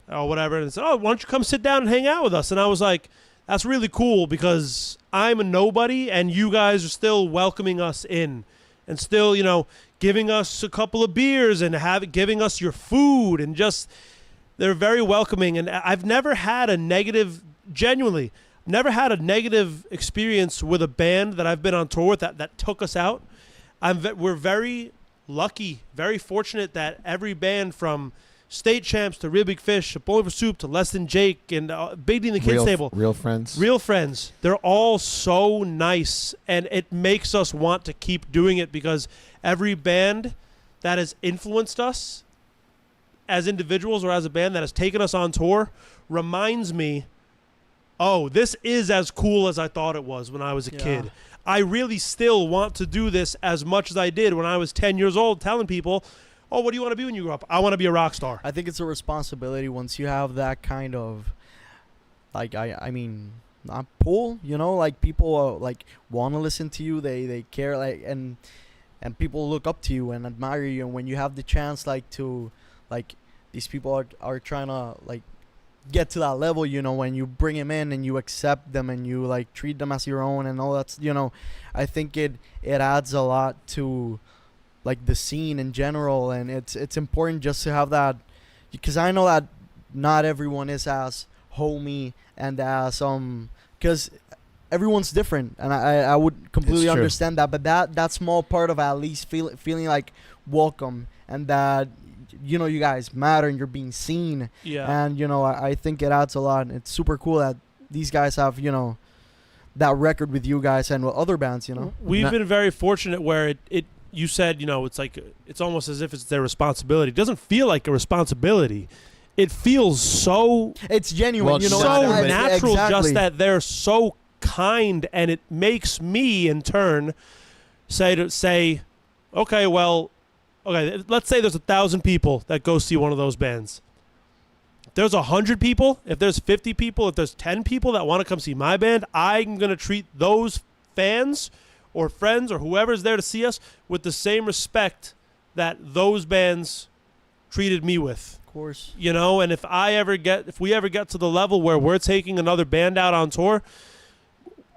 Or whatever. And they said, oh, why don't you come sit down and hang out with us? And I was like, that's really cool because I'm a nobody, and you guys are still welcoming us in and still, you know, giving us a couple of beers and giving us your food, and just, they're very welcoming. And I've never had a negative, genuinely, never had a negative experience with a band that I've been on tour with that took us out. We're very lucky, very fortunate that every band from State Champs to Real Big Fish to Bowling for Soup to Less Than Jake and Big D and the Kids Table. Real friends. Real friends. They're all so nice, and it makes us want to keep doing it because every band that has influenced us as individuals or as a band that has taken us on tour reminds me, oh, this is as cool as I thought it was when I was a kid. I really still want to do this as much as I did when I was 10 years old, telling people, oh, what do you want to be when you grow up? I want to be a rock star. I think it's a responsibility once you have that kind of, like, not pull, you know, like people like want to listen to you, they care, like, and people look up to you and admire you, and when you have the chance, like, to, like, these people are trying to, like, get to that level, you know, when you bring them in and you accept them and you, like, treat them as your own and all that, you know, I think it adds a lot to, like, the scene in general, and it's important just to have that, because I know that not everyone is as homey and as because everyone's different, and I would completely It's true. understand that, but that small part of at least feeling like welcome, and that, you know, you guys matter and you're being seen, Yeah. and, you know, I think it adds a lot. It's super cool that these guys have, you know, that record with you guys and with other bands, you know. We've been very fortunate where it you said, you know, it's like, it's almost as if it's their responsibility. It doesn't feel like a responsibility. It feels so It's genuine, Well, you know. so not I- I- natural, exactly. just that they're so kind, and it makes me in turn say, okay, let's say there's 1,000 people that go see one of those bands. If there's 100 people, if there's 50 people, if there's 10 people that want to come see my band, I'm going to treat those fans or friends or whoever's there to see us with the same respect that those bands treated me with. course. You know, and if we ever get to the level where we're taking another band out on tour,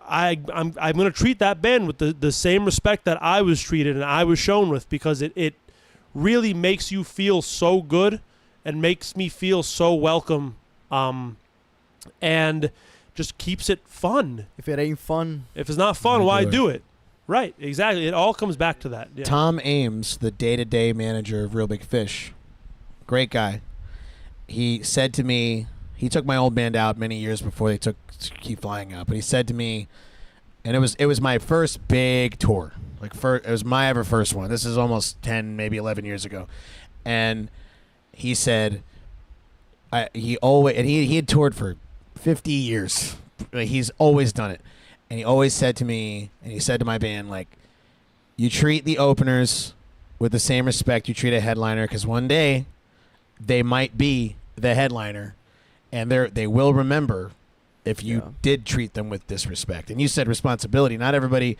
I'm going to treat that band with the same respect that I was treated and I was shown with, because it really makes you feel so good and makes me feel so welcome, and just keeps it fun. If it ain't fun, if it's not fun, why do it? Right, exactly. It all comes back to that. Yeah. Tom Ames, the day-to-day manager of Real Big Fish, great guy. He said to me, he took my old band out many years before they took Keep Flying out, but he said to me, and it was my first big tour. It was my ever first one. This is almost 10, maybe 11 years ago. And he said, he had toured for 50 years. He's always done it. And he always said to me, and he said to my band, like, you treat the openers with the same respect you treat a headliner, because one day they might be the headliner, and they will remember if you did treat them with disrespect. And you said responsibility. Not everybody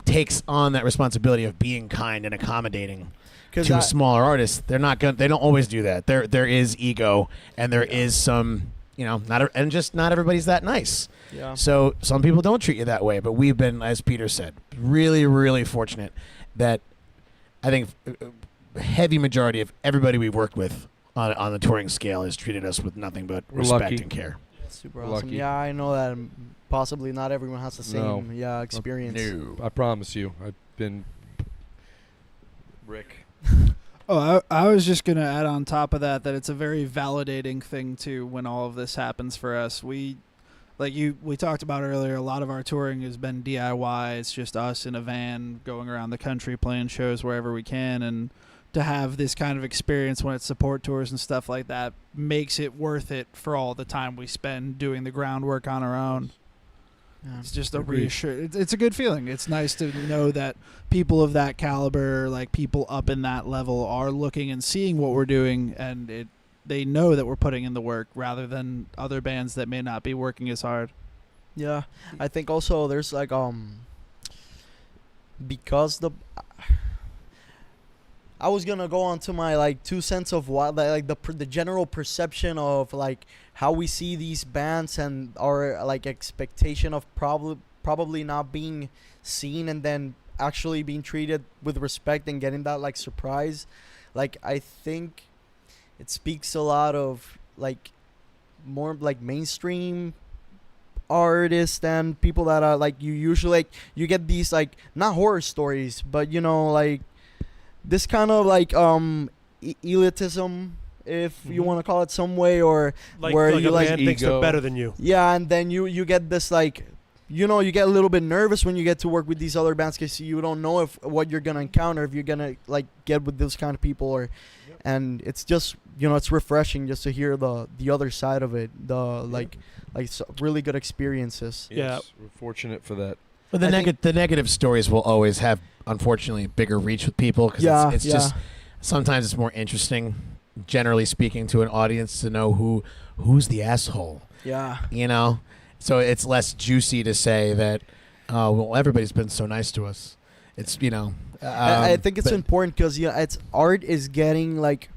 takes on that responsibility of being kind and accommodating to a smaller artist. They don't always do that. There is ego, and there is some, not everybody's that nice. Yeah. So some people don't treat you that way, but we've been, as Peter said, really, really fortunate that I think a heavy majority of everybody we've worked with on the touring scale has treated us with nothing but respect and care. Super awesome. Lucky. Yeah, I know that possibly not everyone has the same experience. No, I promise you. I've been Rick. Oh, I was just going to add on top of that it's a very validating thing, too, when all of this happens for us. We talked about earlier, a lot of our touring has been DIY. It's just us in a van going around the country playing shows wherever we can. And to have this kind of experience when it's support tours and stuff like that makes it worth it for all the time we spend doing the groundwork on our own. Yeah, it's just a reassurance. It's a good feeling. It's nice to know that people of that caliber, like people up in that level, are looking and seeing what we're doing, and they know that we're putting in the work rather than other bands that may not be working as hard. Yeah, I think also there's like because I was gonna go on to my like 2 cents of what like the general perception of like how we see these bands and our like expectation of probably not being seen and then actually being treated with respect and getting that like surprise. Like I think it speaks a lot of like more like mainstream artists and people that are like you usually like you get these like not horror stories but like this kind of like elitism, if you want to call it some way, or like, where like you a like band thinks they're better than you. Yeah, and then you get this like you get a little bit nervous when you get to work with these other bands because you don't know if what you're gonna encounter, if you're gonna like get with those kind of people, or and it's just it's refreshing just to hear the other side of it, like really good experiences. Yes, we're fortunate for that. Well, the negative stories will always have, unfortunately, bigger reach with people because it's just sometimes it's more interesting, generally speaking, to an audience to know who's the asshole. Yeah. So it's less juicy to say that, well, everybody's been so nice to us. It's I think it's important because it's art is getting like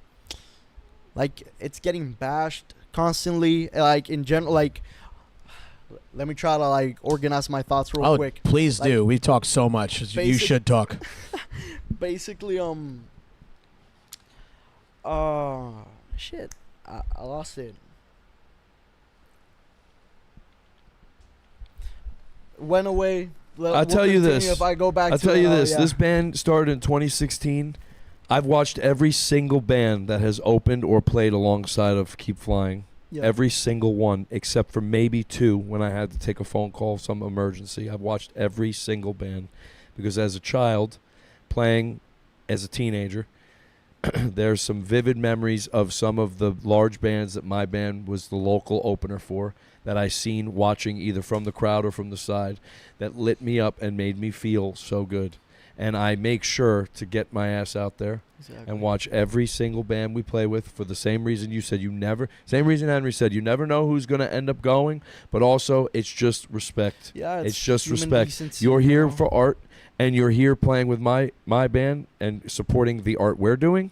it's getting bashed constantly. Like in general, like. Let me try to like organize my thoughts real quick. Please do. We talk so much. You should talk. Basically, shit, I lost it. Went away. I'll tell you this. If I go back, I'll tell you this. This band started in 2016. I've watched every single band that has opened or played alongside of Keep Flying. Yeah. Every single one, except for maybe 2 when I had to take a phone call, some emergency. I've watched every single band because as a child, playing as a teenager, there's some vivid memories of some of the large bands that my band was the local opener for that I seen watching either from the crowd or from the side that lit me up and made me feel so good. And I make sure to get my ass out there and watch every single band we play with for the same reason you said same reason Henry said, you never know who's going to end up going, but also it's just respect. Yeah, it's just respect. Decency, you're here for art and you're here playing with my band and supporting the art we're doing,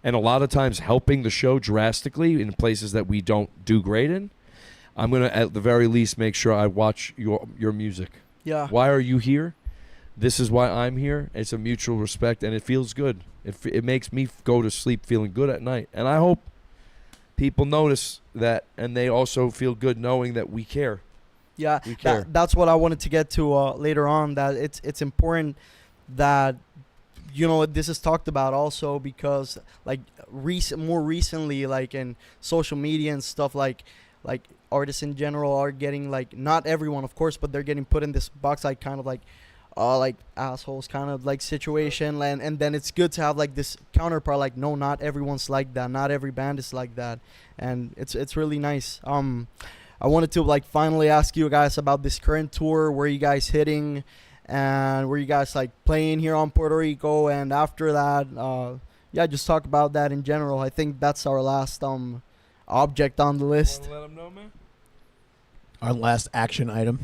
and a lot of times helping the show drastically in places that we don't do great in, I'm going to at the very least make sure I watch your music. Yeah. Why are you here? This is why I'm here. It's a mutual respect, and it feels good. It makes me go to sleep feeling good at night. And I hope people notice that, and they also feel good knowing that we care. Yeah, We care. that's what I wanted to get to later on, that it's important that, you know, this is talked about also because, like, more recently, like, in social media and stuff, like artists in general are getting, like, not everyone, of course, but they're getting put in this box, like, kind of like assholes kind of like situation, and then it's good to have like this counterpart, like, no, not everyone's like that, not every band is like that, and it's really nice. I wanted to, like, finally ask you guys about this current tour. Where you guys hitting, and were you guys, like, playing here on Puerto Rico? And after that, just talk about that in general. I think that's our last object on the list. Let them know, man. Our last action item.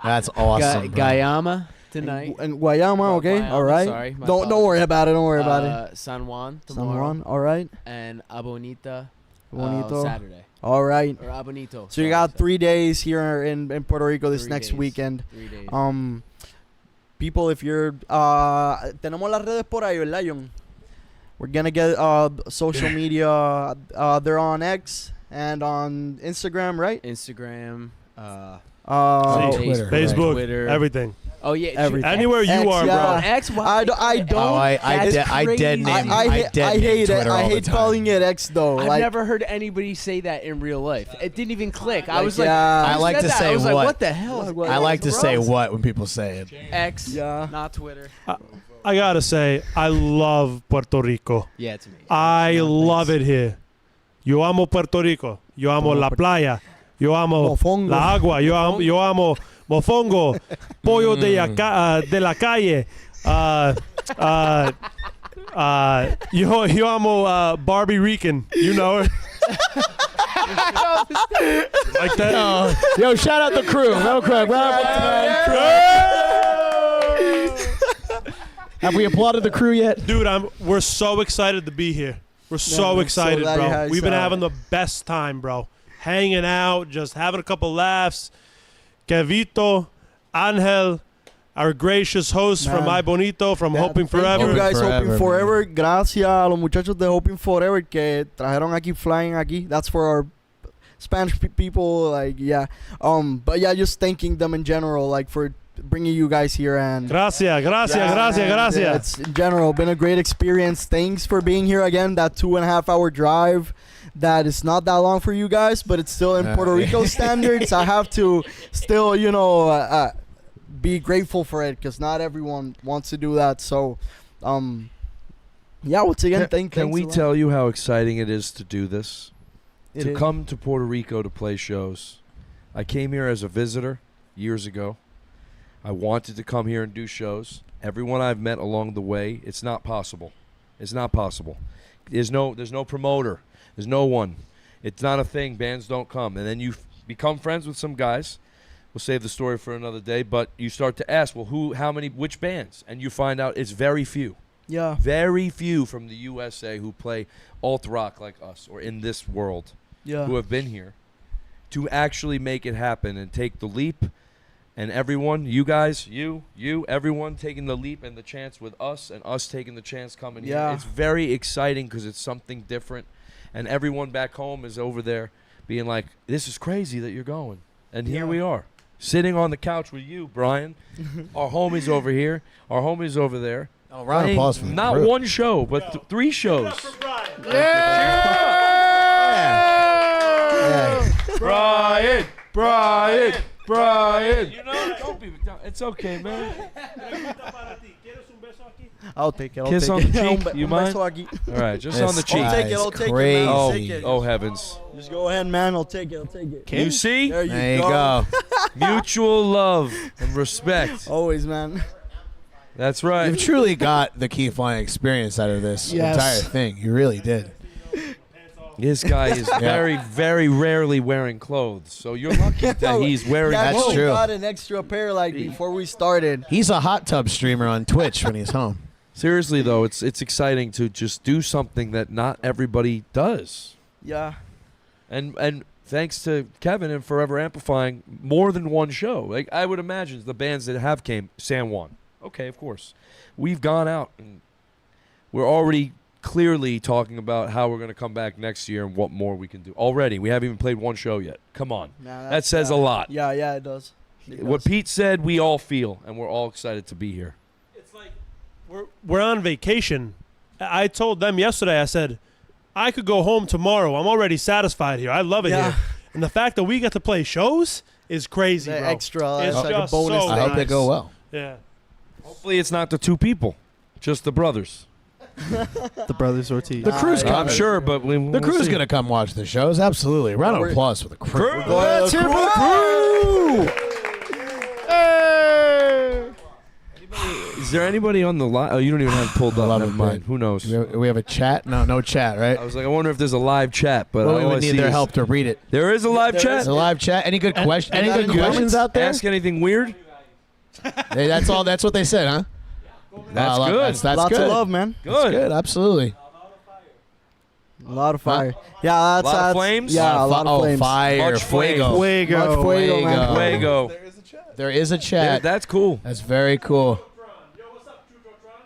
That's awesome. bro. Guayama tonight. And Guayama, okay, Guayama, all right. sorry, my Don't fault. worry about it. Don't worry about it. San Juan San tomorrow. Juan, all right. And Abonita Bonito. Saturday. All right. Or Abonito. So you got 3 days here in Puerto Rico this 3 next days. weekend. 3 days. People, if you're tenemos las redes por ahí, ¿verdad, John? We're gonna get social media. They're on X and on Instagram, right? Instagram. Twitter. Facebook, Facebook, Twitter. everything. Oh yeah, Everything. Anywhere you X, are, yeah. bro. X. I don't. I That's dead crazy. name. I hate Twitter it. I all the hate time. calling it X though. I've like, never heard anybody say that in real life. It didn't even click. I Like, was like, yeah. I you like said to that. say I was what. like, what the hell? is I like to X, say bro? what when people say it. X. Yeah. Not Twitter. I gotta say, I love Puerto Rico. Yeah, it's amazing. I love it here. Yo amo Puerto Rico. Yo amo la playa. Yo amo Mofongo. la agua. Yo amo mofongo, pollo de la calle. Yo amo Barbie Rican. You know her. Like that. Yo, shout out the crew. Real quick. Have we applauded the crew yet? Dude, we're so excited to be here. We're so man, excited, so glad you bro. guys, We've been having the best time, bro. Hanging out, just having a couple laughs. Kevito, Angel, our gracious host from Man. My Bonito, from Yeah, Hoping thank Forever. You guys, Hoping Hoping Forever, Forever. Gracias a los muchachos de Hoping Forever que trajeron aquí, flying aquí. That's for our Spanish people, like, yeah. But yeah, just thanking them in general, like, for bringing you guys here. And Gracias. Yeah, it's in general been a great experience. Thanks for being here again. That 2.5 hour drive, that is not that long for you guys, but it's still in Puerto Rico standards. I have to still, be grateful for it, because not everyone wants to do that. So, yeah, once again, Can thanks we a lot. tell you how exciting it is to do this? It To is. come to Puerto Rico to play shows. I came here as a visitor years ago. I wanted to come here and do shows. Everyone I've met along the way, it's not possible. It's not possible. There's no promoter. There's no one. It's not a thing. Bands don't come. And then you become friends with some guys. We'll save the story for another day. But you start to ask, well, which bands? And you find out it's very few. Yeah. Very few from the USA who play alt rock like us, or in this world, Yeah. who have been here to actually make it happen and take the leap. And everyone, you guys, you, everyone taking the leap and the chance with us, and us taking the chance coming Yeah. here. It's very exciting because it's something different. And everyone back home is over there being like, this is crazy that you're going. And here Yeah. we are, sitting on the couch with you, Brian. Our homies over here. Our homies over there. Oh, round of Playing applause for the not crew. one show, but 3 shows. Brian. You know, don't be. It's okay, man. I'll take it. I'll Kiss take on it. the cheek, Un you beso mind? aquí. All right, just This on the cheek. I'll take it. guy's I'll take it, man. crazy. I'll Oh, take it. oh heavens! Just go ahead, man. I'll take it. I'll take it. You see, There There you go. mutual love and respect. Always, man. That's right. You've truly got the key flying experience out of this Yes. entire thing. You really did. This guy is very, very rarely wearing clothes, so you're lucky that he's wearing. Yeah, I That's actually true. got an extra pair, like, before we started. He's a hot tub streamer on Twitch when he's home. Seriously though, it's exciting to just do something that not everybody does. Yeah. And thanks to Kevin and Forever Amplifying, more than one show. Like I would imagine the bands that have came, San Juan. Okay, of course. We've gone out and we're already clearly talking about how we're going to come back next year and what more we can do. Already, we haven't even played one show yet. Come on. Nah, that says a lot. Yeah, it does. What Pete said, we all feel, and we're all excited to be here. It's like we're on vacation. I told them yesterday, I said, I could go home tomorrow. I'm already satisfied here. I love it here. And the fact that we get to play shows is crazy, the bro. extra, it's like just a bonus. so I hope they nice. go well. Yeah. Hopefully it's not the two people, just the brothers. The Brothers Ortiz. The crew's I'm coming. sure, but The crew's going to come watch the shows. Absolutely. Round of applause for the crew. Let's hear for the crew! Is there anybody on the line? Oh, you don't even have it pulled up. Never mind. Who knows? We have a chat? No chat, right? I was like, I wonder if there's a live chat, but Well, all we I would need see their is- help to read it. There is a live chat. There's a live chat. Any good questions? Any good questions out there? Ask anything weird. Hey, that's all. That's what they said, huh? That's good. That's Lots good. of love, man. Good. Good. Absolutely. A lot of fire. Yeah, that's Lot of flames? Yeah, a lot of flames. Fire. Much flame. Fuego. Much fuego, man. Fuego. There is a chat. That's cool. That's very cool.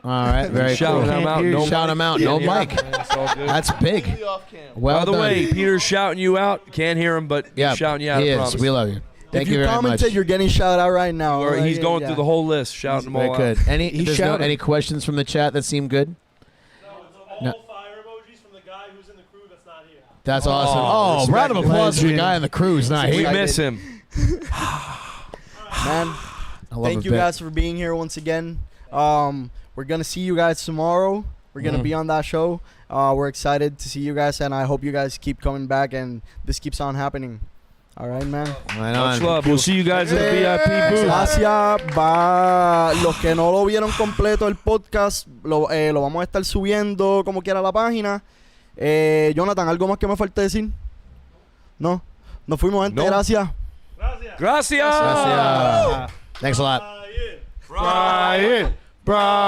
All right, very Shout cool. them out. No Shout mic. them out. No Yeah. mic. That's all good. That's big. Well By the done. way, Peter's shouting you out. Can't hear him, but yeah, he's shouting you out. he I is. promise. We love you. Thank if you very much. commented, you're getting shout out right now. Or he's Like, going yeah. through the whole list, shouting them Very all good. out. There's any questions from the chat that seem good? All fire emojis from the guy who's in the crew that's not here. That's awesome. Oh, round of applause for the guy in the crew who's not We here. miss him. Man, I love thank it, you Ben. guys for being here once again. We're going to see you guys tomorrow. We're going to be on that show. We're excited to see you guys, and I hope you guys keep coming back and this keeps on happening. All right, man. Right Much on. love. We'll see you guys in the VIP booth. Gracias. Los que no lo vieron completo el podcast, lo vamos a estar subiendo como quiera a la página. Jonathan, ¿algo más que me falta decir? No. Nos fuimos, gente. No. Gracias. Gracias. Gracias. Thanks a lot. Yeah. Brian.